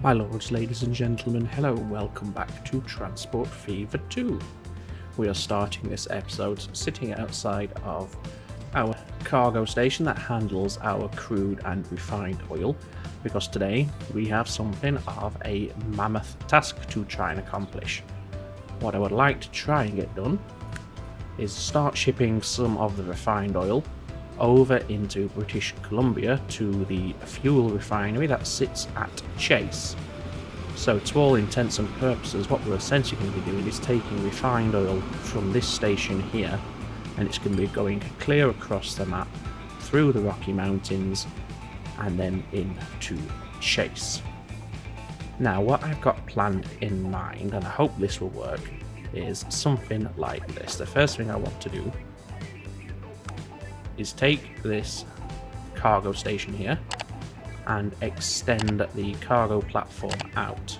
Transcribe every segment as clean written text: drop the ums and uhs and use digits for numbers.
My lords, ladies and gentlemen, hello and welcome back to Transport Fever 2. We are starting this episode sitting outside of our cargo station that handles our crude and refined oil, because today we have something of a mammoth task to try and accomplish. What I would like to try and get done is start shipping some of the refined oil over into British Columbia to the fuel refinery that sits at Chase. So to all intents and purposes, what we're essentially going to be doing is taking refined oil from this station here, and it's going to be going clear across the map, through the Rocky Mountains, and then into Chase. Now what I've got planned in mind, and I hope this will work, is something like this. The first thing I want to do is take this cargo station here and extend the cargo platform out.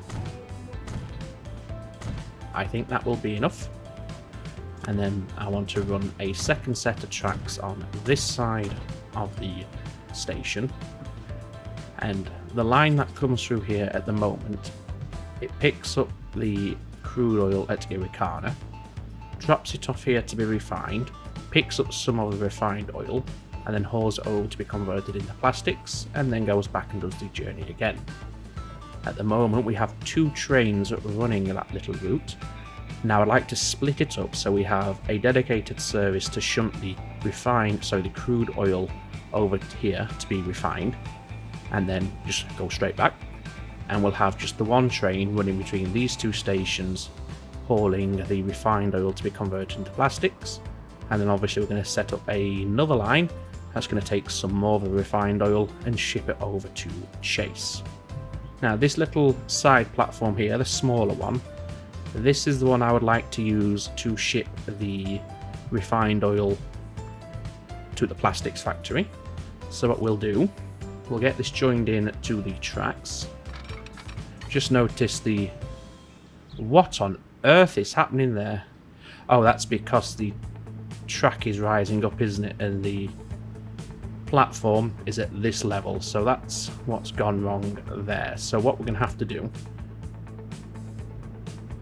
I think that will be enough. And then I want to run a second set of tracks on this side of the station. And the line that comes through here at the moment, it picks up the crude oil at Irricana, drops it off here to be refined, picks up some of the refined oil, and then hauls it over to be converted into plastics, and then goes back and does the journey again. At the moment we have two trains running that little route. Now I'd like to split it up so we have a dedicated service to shunt the the crude oil over here to be refined, and then just go straight back. And we'll have just the one train running between these two stations, hauling the refined oil to be converted into plastics. And then obviously we're going to set up another line that's going to take some more of the refined oil and ship it over to Chase. Now this little side platform here, the smaller one, this is the one I would like to use to ship the refined oil to the plastics factory. So what we'll do, we'll get this joined in to the tracks. Just notice what on earth is happening there? Oh, that's because the track is rising up, isn't it? And the platform is at this level, so that's what's gone wrong there. So what we're going to have to do,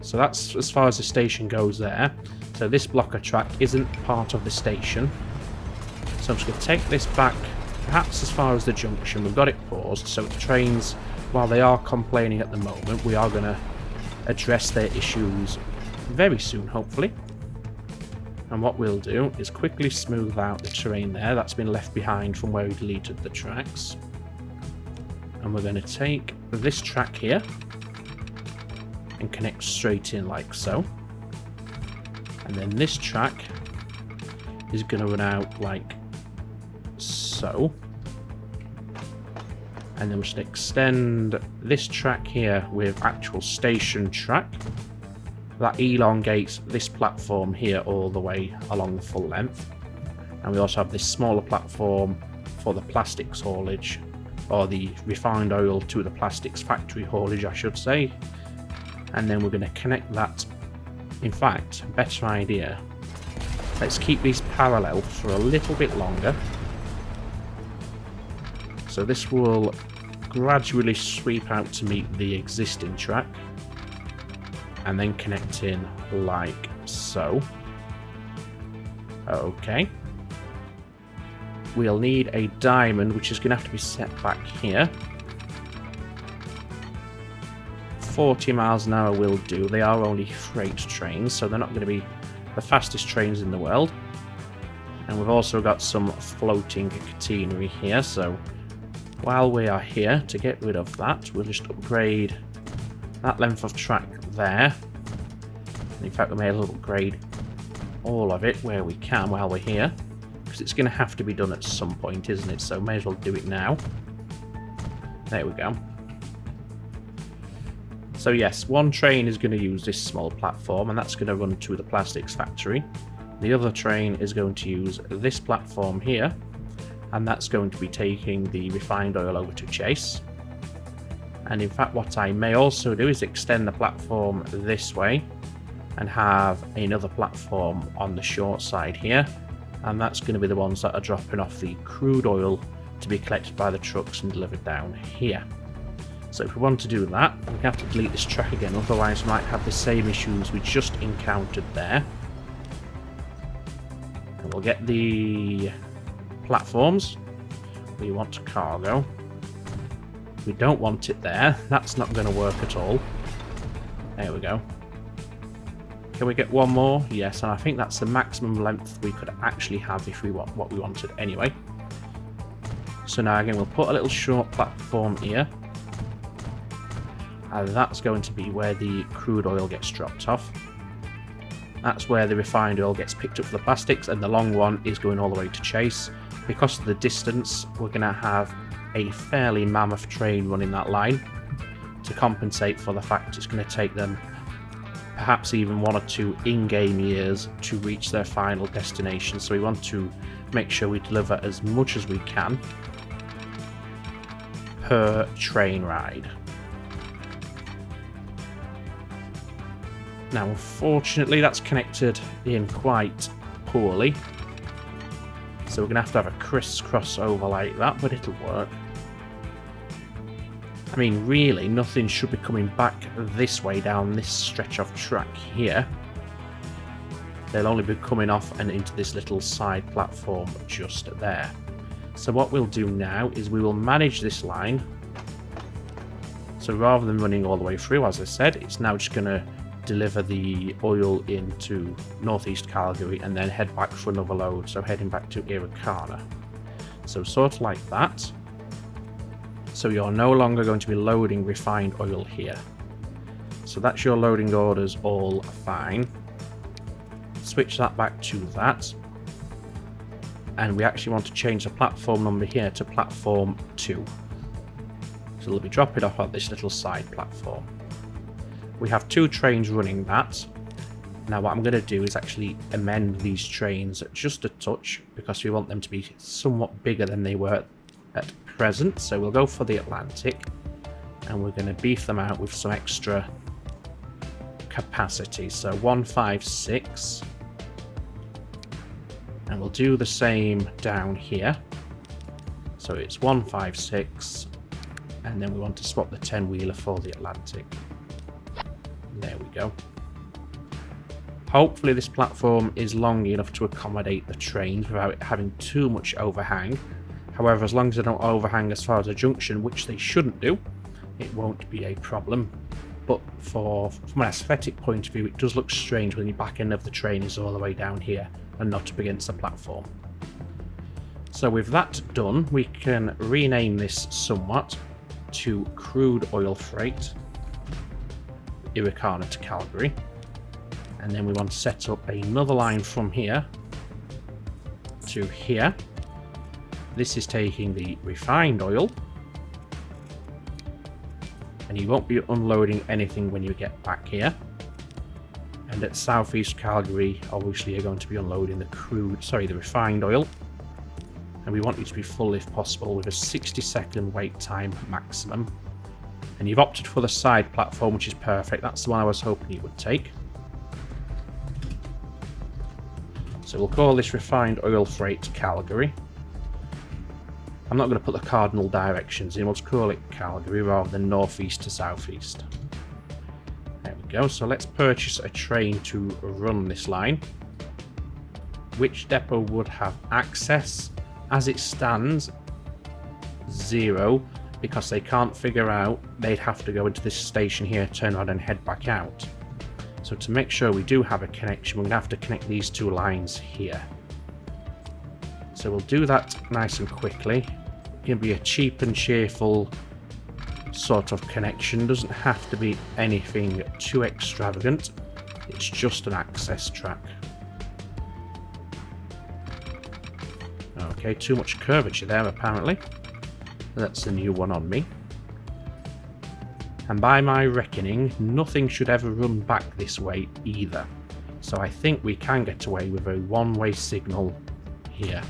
so that's as far as the station goes there. So this block of track isn't part of the station, so I'm just going to take this back perhaps as far as the junction. We've got it paused, so the trains, while they are complaining at the moment, we are going to address their issues very soon, hopefully. And what we'll do is quickly smooth out the terrain there that's been left behind from where we deleted the tracks. And we're going to take this track here and connect straight in like so. And then this track is going to run out like so. And then we're just going to extend this track here with actual station track. That elongates this platform here all the way along the full length. And we also have this smaller platform for the plastics haulage, or the refined oil to the plastics factory haulage, I should say. And then we're going to connect that. In fact, better idea, let's keep these parallel for a little bit longer. So this will gradually sweep out to meet the existing track, and then connect in like so. Okay. We'll need a diamond, which is going to have to be set back here. 40 miles an hour will do. They are only freight trains, so they're not going to be the fastest trains in the world. And we've also got some floating catenary here, so while we are here, to get rid of that, we'll just upgrade that length of track there. In fact, we may as well upgrade all of it where we can while we're here, because it's going to have to be done at some point, isn't it? So may as well do it now. There we go. So yes, one train is going to use this small platform, and that's going to run to the plastics factory. The other train is going to use this platform here, and that's going to be taking the refined oil over to Chase. And in fact, what I may also do is extend the platform this way and have another platform on the short side here, and that's going to be the ones that are dropping off the crude oil to be collected by the trucks and delivered down here. So if we want to do that, we have to delete this track again, otherwise we might have the same issues we just encountered there. And we'll get the platforms. We want cargo. We don't want it there. That's not going to work at all. There we go. Can we get one more? Yes, and I think that's the maximum length we could actually have if we want what we wanted anyway. So now again, we'll put a little short platform here. And that's going to be where the crude oil gets dropped off. That's where the refined oil gets picked up for the plastics, and the long one is going all the way to Chase. Because of the distance, we're going to have a fairly mammoth train running that line to compensate for the fact it's going to take them perhaps even 1 or 2 in-game years to reach their final destination. So we want to make sure we deliver as much as we can per train ride. Now unfortunately that's connected in quite poorly, so we're going to have a crisscross over like that, but it'll work. I mean, really, nothing should be coming back this way down this stretch of track here. They'll only be coming off and into this little side platform just there. So what we'll do now is we will manage this line. So rather than running all the way through, as I said, it's now just going to deliver the oil into northeast Calgary and then head back for another load, so heading back to Irikana. So sort of like that. So you're no longer going to be loading refined oil here. So that's your loading orders all fine. Switch that back to that. And we actually want to change the platform number here to platform 2. So they'll be dropping off at this little side platform. We have 2 trains running that. Now what I'm going to do is actually amend these trains just a touch, because we want them to be somewhat bigger than they were at present. So we'll go for the Atlantic, and we're going to beef them out with some extra capacity. So 156, and we'll do the same down here. So it's 156, and then we want to swap the 10-wheeler for the Atlantic. There we go. Hopefully this platform is long enough to accommodate the trains without it having too much overhang. However, as long as they don't overhang as far as a junction, which they shouldn't do, it won't be a problem. But from an aesthetic point of view, it does look strange when the back end of the train is all the way down here and not up against the platform. So with that done, we can rename this somewhat to Crude Oil Freight, Irikana to Calgary. And then we want to set up another line from here to here. This is taking the refined oil, and you won't be unloading anything when you get back here. And at southeast Calgary, obviously you're going to be unloading the refined oil. And we want you to be full if possible, with a 60-second wait time maximum. And you've opted for the side platform, which is perfect. That's the one I was hoping you would take. So we'll call this Refined Oil Freight Calgary. I'm not going to put the cardinal directions in, we'll just call it Calgary rather than northeast to southeast. There we go. So let's purchase a train to run this line. Which depot would have access? As it stands, 0, because they can't figure out, they'd have to go into this station here, turn around and head back out. So to make sure we do have a connection, we're going to have to connect these 2 lines here. So we'll do that nice and quickly. It can be a cheap and cheerful sort of connection. Doesn't have to be anything too extravagant. It's just an access track. Okay, too much curvature there apparently. That's a new one on me. And by my reckoning, nothing should ever run back this way either. So I think we can get away with a one-way signal here.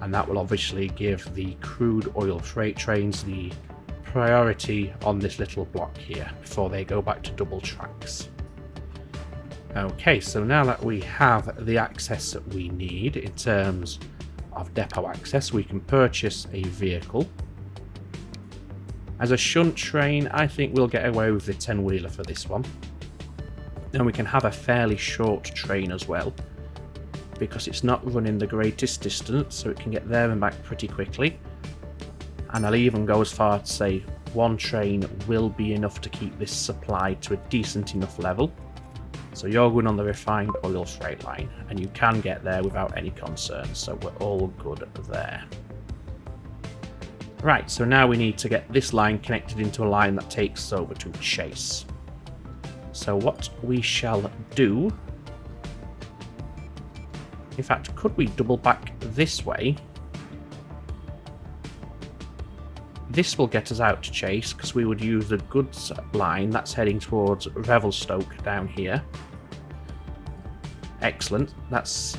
And that will obviously give the crude oil freight trains the priority on this little block here before they go back to double tracks. Okay, so now that we have the access that we need in terms of depot access, we can purchase a vehicle. As a shunt train, I think we'll get away with the 10-wheeler for this one. And we can have a fairly short train as well, because it's not running the greatest distance, so it can get there and back pretty quickly. And I'll even go as far to say one train will be enough to keep this supplied to a decent enough level. So you're going on the refined oil freight line, and you can get there without any concerns, so we're all good there. Right, so now we need to get this line connected into a line that takes us over to Chase. So what we shall do... In fact, could we double back this way? This will get us out to Chase, because we would use the goods line that's heading towards Revelstoke down here. Excellent. That's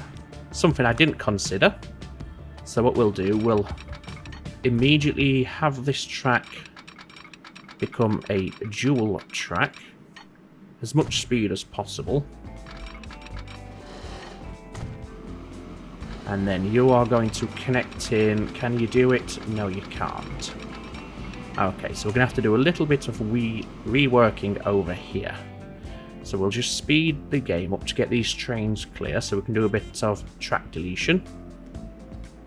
something I didn't consider. So what we'll do, we'll immediately have this track become a dual track. As much speed as possible. And then you are going to connect in. Can you do it? No, you can't. Okay, so we're going to have to do a little bit of reworking over here. So we'll just speed the game up to get these trains clear so we can do a bit of track deletion.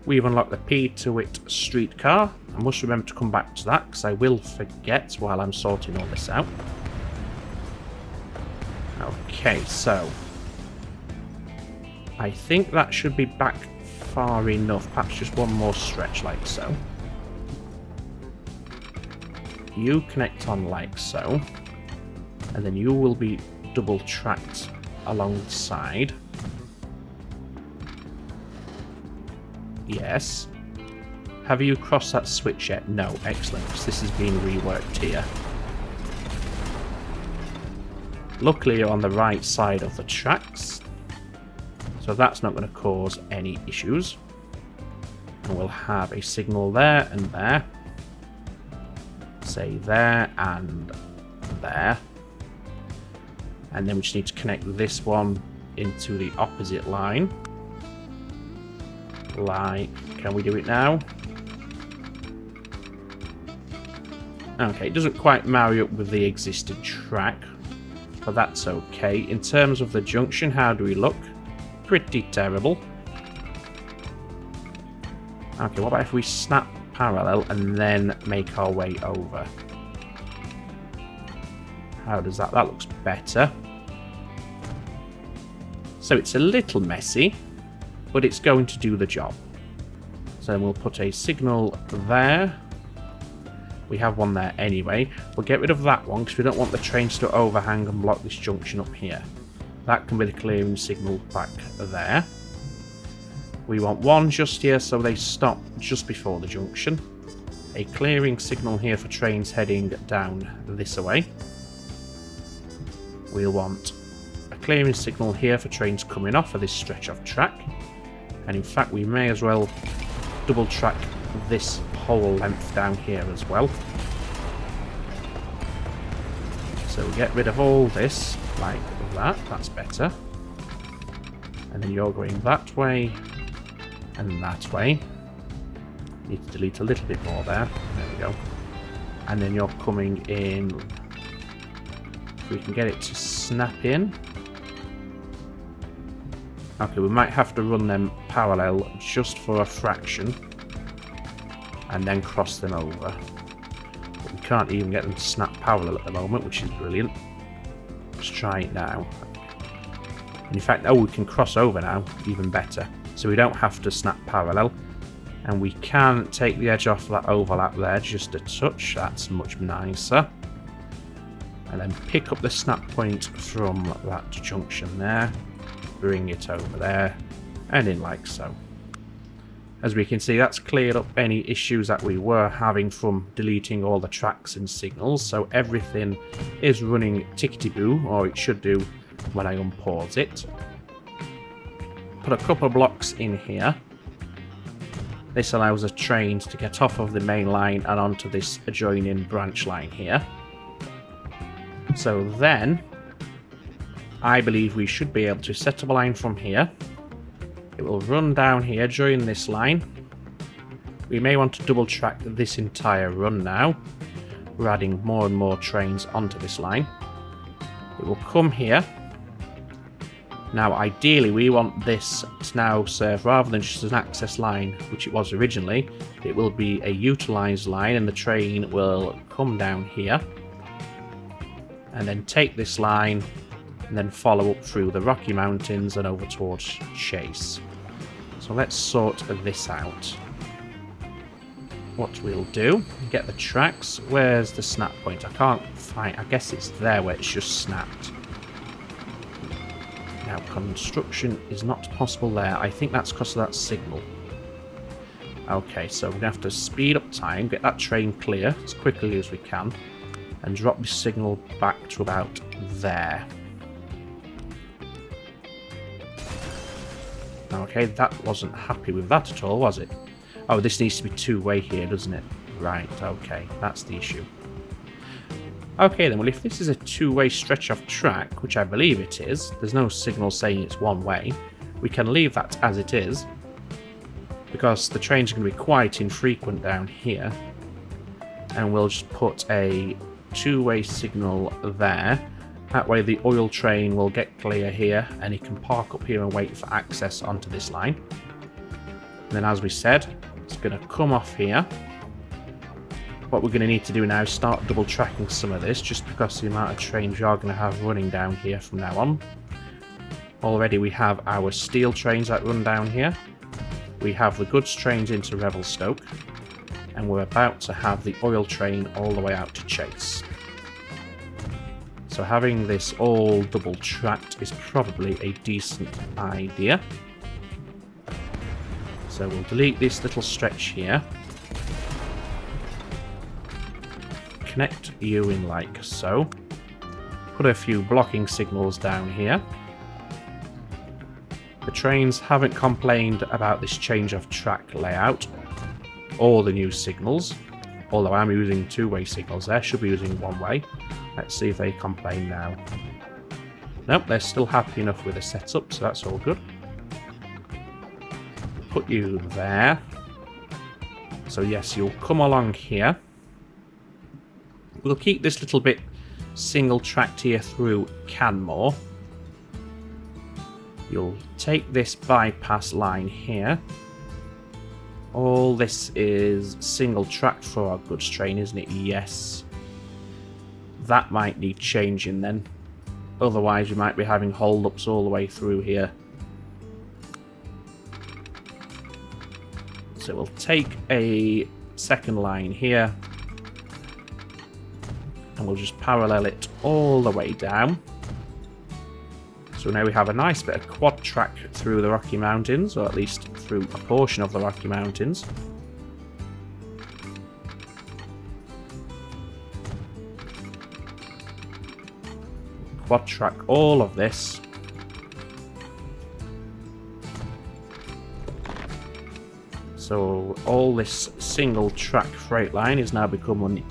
We've unlocked the Peter Witt Streetcar. I must remember to come back to that because I will forget while I'm sorting all this out. Okay, so I think that should be back far enough. Perhaps just one more stretch like so. You connect on like so, and then you will be double tracked along the side. Yes. Have you crossed that switch yet? No. Excellent, because this is being reworked here. Luckily you're on the right side of the tracks, so that's not going to cause any issues. And we'll have a signal there and there. Say there and there. And then we just need to connect this one into the opposite line. Like, can we do it now? Okay, it doesn't quite marry up with the existing track, but that's okay. In terms of the junction, how do we look? Pretty terrible. Okay, what about if we snap parallel and then make our way over? How does that? That looks better. So it's a little messy, but it's going to do the job. So then we'll put a signal there. We have one there anyway. We'll get rid of that one because we don't want the trains to overhang and block this junction up here. That can be the clearing signal back there. We want one just here so they stop just before the junction. A clearing signal here for trains heading down this way. We'll want a clearing signal here for trains coming off of this stretch of track. And in fact we may as well double track this whole length down here as well. So we get rid of all this like that. That's better. And then you're going that way and that way. Need to delete a little bit more there. There we go. And then you're coming in. If we can get it to snap in. Okay, we might have to run them parallel just for a fraction and then cross them over. But we can't even get them to snap parallel at the moment, which is brilliant. Let's try it now. And in fact, oh, we can cross over now, even better. So we don't have to snap parallel. And we can take the edge off that overlap there just a touch. That's much nicer. And then pick up the snap point from that junction there. Bring it over there. And in like so. As we can see, that's cleared up any issues that we were having from deleting all the tracks and signals. So everything is running tickety-boo, or it should do when I unpause it. Put a couple of blocks in here. This allows the trains to get off of the main line and onto this adjoining branch line here. So then, I believe we should be able to set up a line from here. It will run down here during this line. We may want to double track this entire run now. we're adding more and more trains onto this line. It will come here. Now ideally we want this to now serve, rather than just an access line, which it was originally, it will be a utilised line, and the train will come down here and then take this line and then follow up through the Rocky Mountains and over towards Chase. So let's sort this out. What we'll do, get the tracks. Where's the snap point? I can't find, I guess it's there where it's just snapped. Now, construction is not possible there. I think that's because of that signal. Okay, so we're going to have to speed up time, get that train clear as quickly as we can, and drop the signal back to about there. Okay, that wasn't happy with that at all, was it? Oh, this needs to be two-way here, doesn't it? Right, okay, that's the issue. Okay then, well if this is a two-way stretch of track, which I believe it is, there's no signal saying it's one way, we can leave that as it is, because the trains are going to be quite infrequent down here, and we'll just put a two-way signal there. That way the oil train will get clear here, and it can park up here and wait for access onto this line. And then as we said, it's going to come off here. What we're going to need to do now is start double tracking some of this, just because of the amount of trains we are going to have running down here from now on. Already we have our steel trains that run down here. We have the goods trains into Revelstoke, and we're about to have the oil train all the way out to Chase. So having this all double tracked is probably a decent idea. So we'll delete this little stretch here. Connect you in like so. Put a few blocking signals down here. The trains haven't complained about this change of track layout or the new signals, although I'm using two-way signals there, should be using one-way. Let's see if they complain now. Nope, they're still happy enough with the setup, so that's all good. Put you there. So yes, you'll come along here. We'll keep this little bit single tracked here through Canmore. You'll take this bypass line here. All this is single tracked for our goods train, isn't it? Yes. That might need changing then. Otherwise we might be having hold-ups all the way through here. So we'll take a second line here, and we'll just parallel it all the way down. So now we have a nice bit of quad track through the Rocky Mountains, or at least through a portion of the Rocky Mountains. Quad track all of this. So all this single track freight line is now becoming,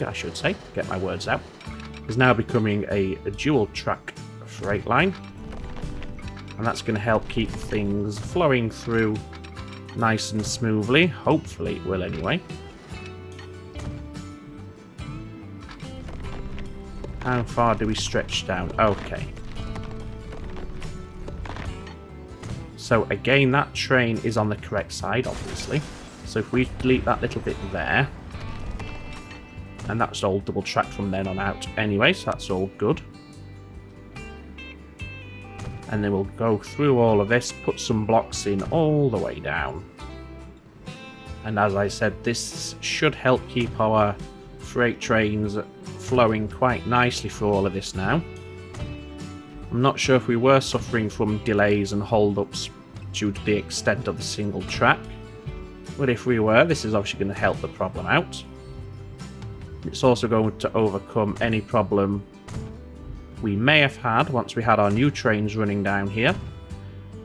I should say, get my words out, is now becoming a dual track freight line, and that's going to help keep things flowing through nice and smoothly. Hopefully it will anyway. How far do we stretch down? Okay. So again, that train is on the correct side, obviously. So if we delete that little bit there, and that's all double tracked from then on out anyway, so that's all good. And then we'll go through all of this, put some blocks in all the way down. And as I said, this should help keep our freight trains flowing quite nicely for all of this now. I'm not sure if we were suffering from delays and hold-ups due to the extent of the single track, but if we were, this is obviously going to help the problem out. It's also going to overcome any problem we may have had once we had our new trains running down here,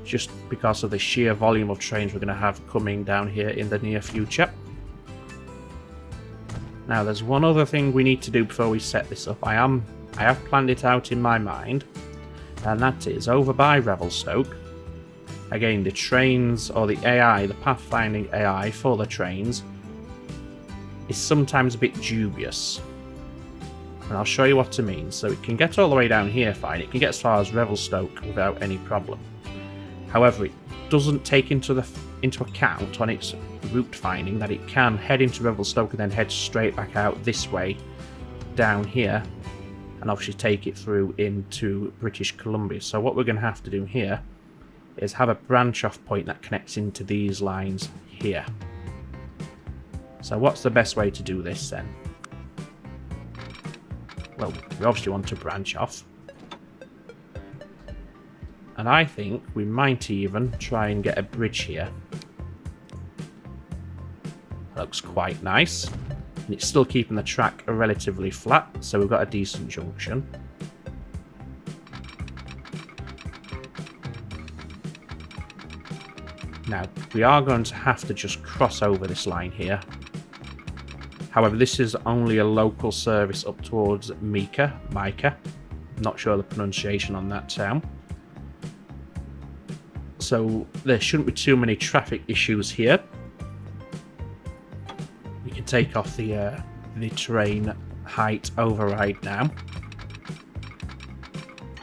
just because of the sheer volume of trains we're going to have coming down here in the near future. Now there's one other thing we need to do before we set this up. I have planned it out in my mind, and that is over by Revelstoke. Again, the trains, or the AI, the pathfinding AI for the trains, is sometimes a bit dubious. And I'll show you what I mean. So it can get all the way down here fine. It can get as far as Revelstoke without any problem. However, it doesn't take into account on its route finding that it can head into Revelstoke and then head straight back out this way down here, and obviously take it through into British Columbia. So what we're going to have to do here is have a branch off point that connects into these lines here. So what's the best way to do this then? Well, we obviously want to branch off. And I think we might even try and get a bridge here. Looks quite nice. And it's still keeping the track relatively flat, so we've got a decent junction. Now, we are going to have to just cross over this line here. However, this is only a local service up towards Micah. Not sure the pronunciation on that town. So there shouldn't be too many traffic issues here. We can take off the terrain height override now.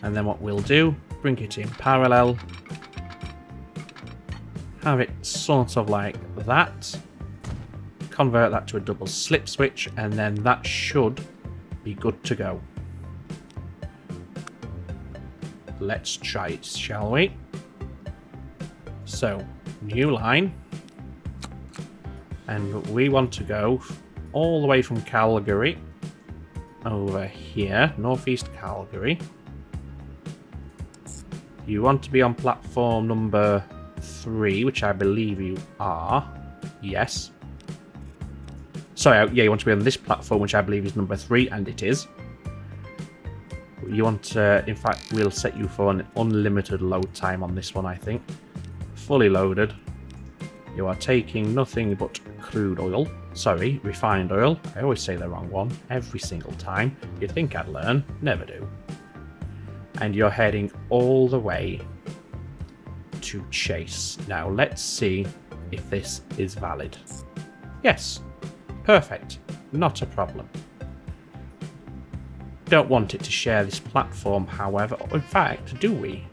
And then what we'll do, bring it in parallel. Have it sort of like that. Convert that to a double slip switch, and then that should be good to go. Let's try it, shall we? So, new line. And we want to go all the way from Calgary over here, northeast Calgary. You want to be on platform number 3, which I believe you are. Yes. Sorry, yeah, you want to be on this platform, which I believe is number 3, and it is. You want, in fact, we'll set you for an unlimited load time on this one, I think. Fully loaded. You are taking nothing but crude oil. Sorry, refined oil. I always say the wrong one every single time. You'd think I'd learn. Never do. And you're heading all the way to Chase. Now, let's see if this is valid. Yes. Perfect. Not a problem. Don't want it to share this platform, however. In fact, do we?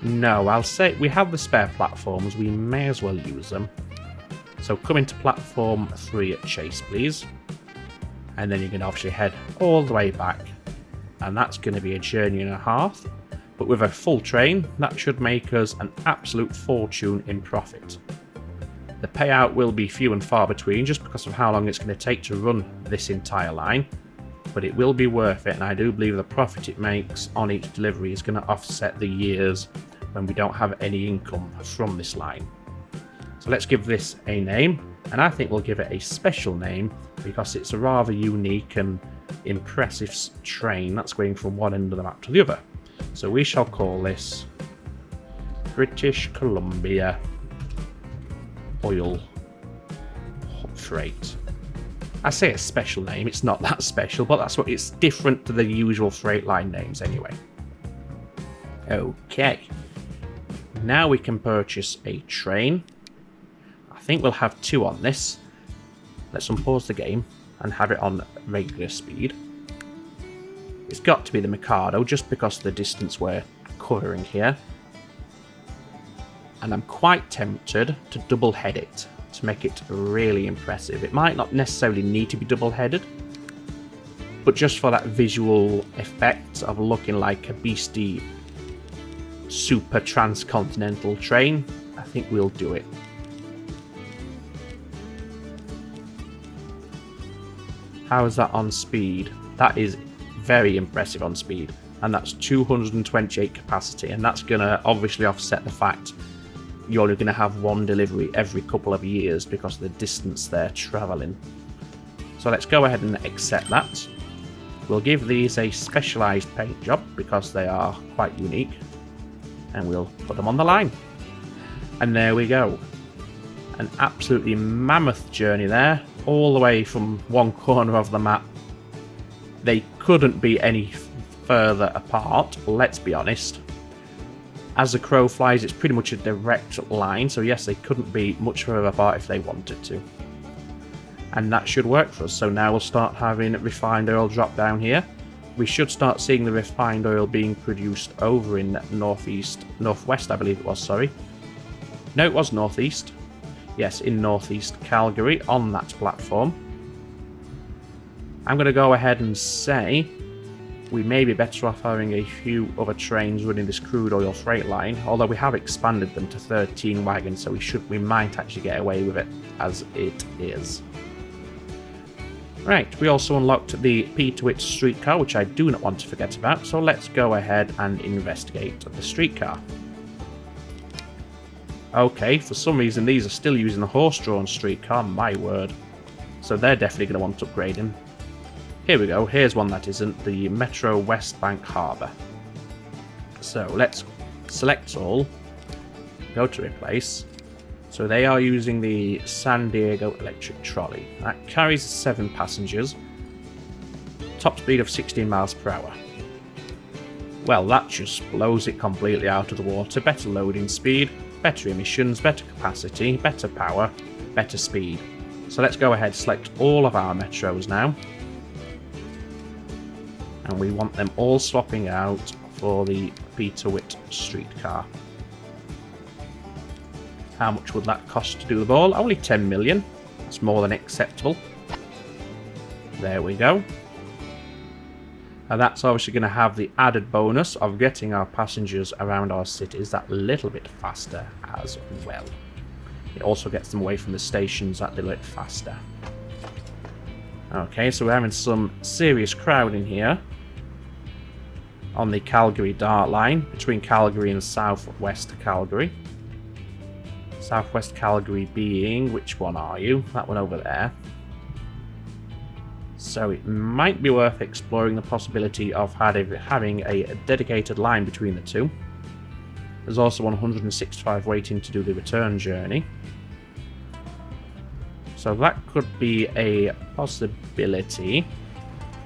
No, I'll say we have the spare platforms. We may as well use them. So come into platform 3 at Chase, please. And then you can obviously head all the way back. And that's going to be a journey and a half. But with a full train, that should make us an absolute fortune in profit. The payout will be few and far between just because of how long it's going to take to run this entire line. But it will be worth it, and I do believe the profit it makes on each delivery is going to offset the years when we don't have any income from this line. So let's give this a name, and I think we'll give it a special name because it's a rather unique and impressive train that's going from one end of the map to the other. So we shall call this British Columbia Oil Freight. I say a special name, it's not that special, but that's what it's different to the usual freight line names anyway. Okay. Now we can purchase a train. I think we'll have 2 on this. Let's unpause the game and have it on regular speed. It's got to be the Mikado just because of the distance we're covering here. And I'm quite tempted to double head it to make it really impressive. It might not necessarily need to be double headed, but just for that visual effect of looking like a beastie super transcontinental train, I think we'll do it. How is that on speed? That is very impressive on speed, and that's 228 capacity, and that's going to obviously offset the fact you're only going to have 1 delivery every couple of years because of the distance they're travelling. So let's go ahead and accept that. We'll give these a specialised paint job because they are quite unique, and we'll put them on the line. And there we go. An absolutely mammoth journey there, all the way from one corner of the map. They couldn't be any further apart, let's be honest. As the crow flies, it's pretty much a direct line, so yes, they couldn't be much further apart if they wanted to. And that should work for us. So now we'll start having refined oil drop down here. We should start seeing the refined oil being produced over in northwest, I believe it was, sorry. No, it was northeast. Yes, in northeast Calgary, on that platform. I'm going to go ahead and say we may be better off having a few other trains running this crude oil freight line, although we have expanded them to 13 wagons, so we might actually get away with it as it is. Right, we also unlocked the Peter Witt Streetcar, which I do not want to forget about, so let's go ahead and investigate the streetcar. Okay, for some reason these are still using the horse-drawn streetcar, my word. So they're definitely going to want upgrading. Here we go, here's one that isn't, the Metro West Bank Harbour. So let's select all, go to replace. So they are using the San Diego electric trolley. That carries 7 passengers, top speed of 16 miles per hour. Well, that just blows it completely out of the water. Better loading speed, better emissions, better capacity, better power, better speed. So let's go ahead, select all of our metros now. And we want them all swapping out for the Peter Witt Streetcar. How much would that cost to do them all? Only 10 million. That's more than acceptable. There we go. And that's obviously going to have the added bonus of getting our passengers around our cities that little bit faster as well. It also gets them away from the stations that little bit faster. Okay, so we're having some serious crowding here on the Calgary Dart line between Calgary and southwest Calgary. Southwest Calgary being, which one are you? That one over there. So it might be worth exploring the possibility of having a dedicated line between the two. There's also 165 waiting to do the return journey. So that could be a possibility.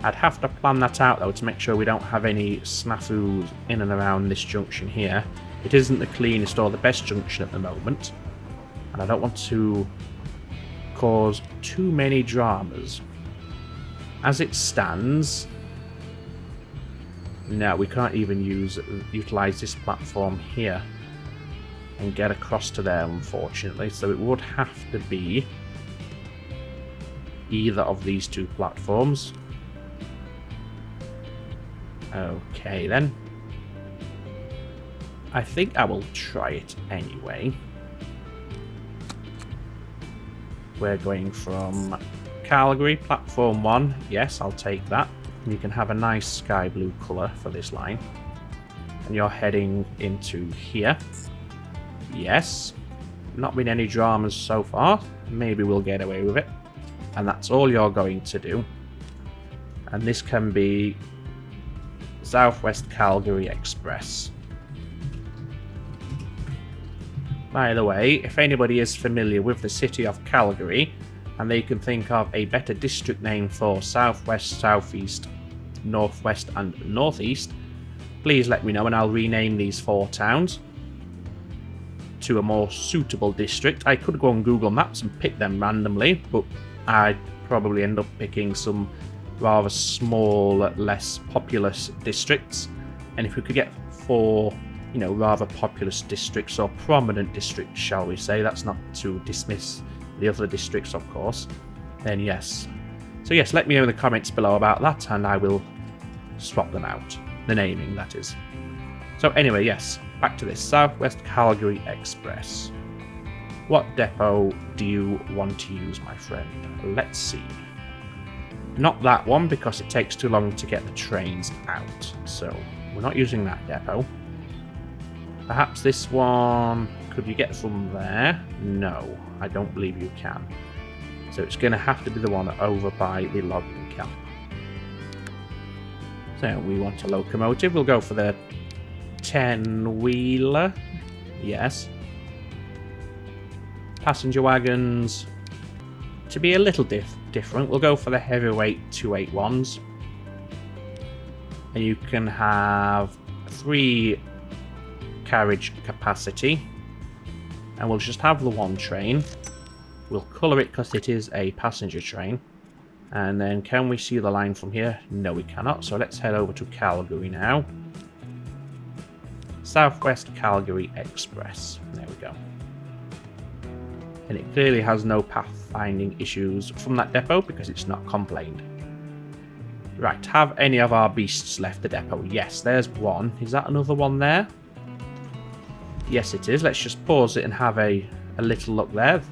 I'd have to plan that out though to make sure we don't have any snafus in and around this junction here. It isn't the cleanest or the best junction at the moment. And I don't want to cause too many dramas. As it stands, no, we can't even utilize this platform here and get across to there, unfortunately. So it would have to be either of these two platforms. Okay then. I think I will try it anyway. We're going from Calgary, platform 1. Yes, I'll take that. You can have a nice sky blue colour for this line. And you're heading into here. Yes. Not been any dramas so far. Maybe we'll get away with it. And that's all you're going to do. And this can be Southwest Calgary Express. By the way, if anybody is familiar with the city of Calgary, and they can think of a better district name for Southwest, Southeast, Northwest and Northeast, please let me know and I'll rename these 4 towns to a more suitable district. I could go on Google Maps and pick them randomly, but I'd probably end up picking some rather small, less populous districts. And if we could get 4, rather populous districts or prominent districts, shall we say, that's not to dismiss the other districts, of course, then yes. So yes, let me know in the comments below about that and I will swap them out. The naming, that is. So anyway, yes, back to this. Southwest Calgary Express. What depot do you want to use, my friend? Let's see. Not that one, because it takes too long to get the trains out. So we're not using that depot. Perhaps this one. Could you get from there? No, I don't believe you can. So it's going to have to be the one over by the logging camp. So we want a locomotive. We'll go for the 10-wheeler. Yes. Passenger wagons. To be a little different, we'll go for the heavyweight 281s. And you can have 3 carriage capacity, and we'll just have the one train. We'll colour it because it is a passenger train. And then can we see the line from here? No, we cannot. So let's head over to Calgary now. Southwest Calgary Express. There we go. And it clearly has no pathfinding issues from that depot because it's not complained. Right, have any of our beasts left the depot? Yes, there's one. Is that another one there? Yes, it is. Let's just pause it and have a little look there.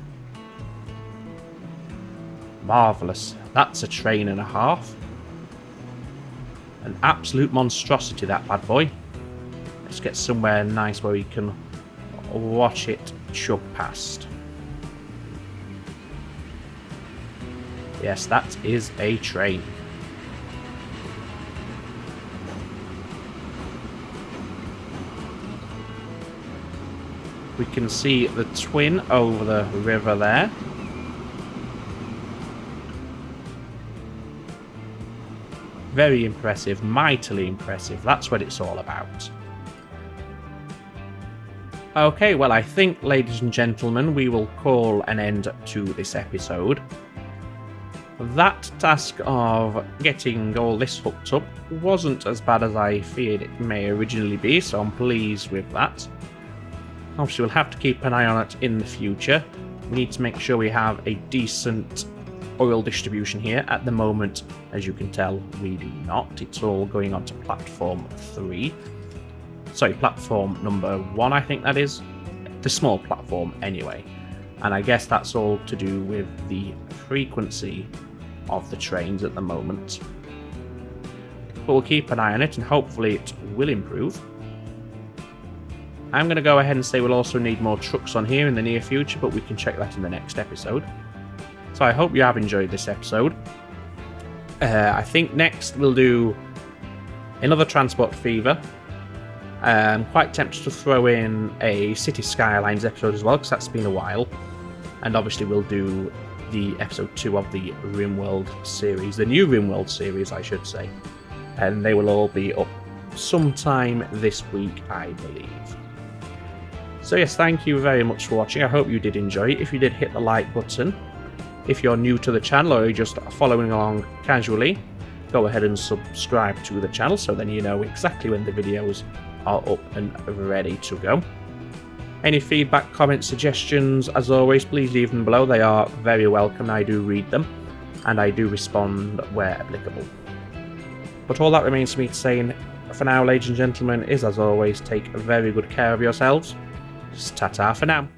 Marvellous. That's a train and a half. An absolute monstrosity, that bad boy. Let's get somewhere nice where we can watch it chug past. Yes, that is a train. We can see the twin over the river there. Very impressive, mightily impressive. That's what it's all about. Okay, well, I think, ladies and gentlemen, we will call an end to this episode. That task of getting all this hooked up wasn't as bad as I feared it may originally be, so I'm pleased with that. Obviously, we'll have to keep an eye on it in the future. We need to make sure we have a decent oil distribution here. At the moment, as you can tell, we do not. It's all going on to platform 3. Sorry, platform number 1, I think that is. The small platform, anyway. And I guess that's all to do with the frequency of the trains at the moment. But we'll keep an eye on it, and hopefully it will improve. I'm going to go ahead and say we'll also need more trucks on here in the near future, but we can check that in the next episode. So I hope you have enjoyed this episode. I think next we'll do another Transport Fever. I'm quite tempted to throw in a City Skylines episode as well, because that's been a while. And obviously we'll do the episode 2 of the RimWorld series, the new RimWorld series, I should say. And they will all be up sometime this week, I believe. So yes, thank you very much for watching. I hope you did enjoy it. If you did, hit the like button. If you're new to the channel or you're just following along casually, go ahead and subscribe to the channel so then you know exactly when the videos are up and ready to go. Any feedback, comments, suggestions, as always, please leave them below. They are very welcome. I do read them and I do respond where applicable. But all that remains for me to say for now, ladies and gentlemen, is as always, take very good care of yourselves. Just ta-ta for now.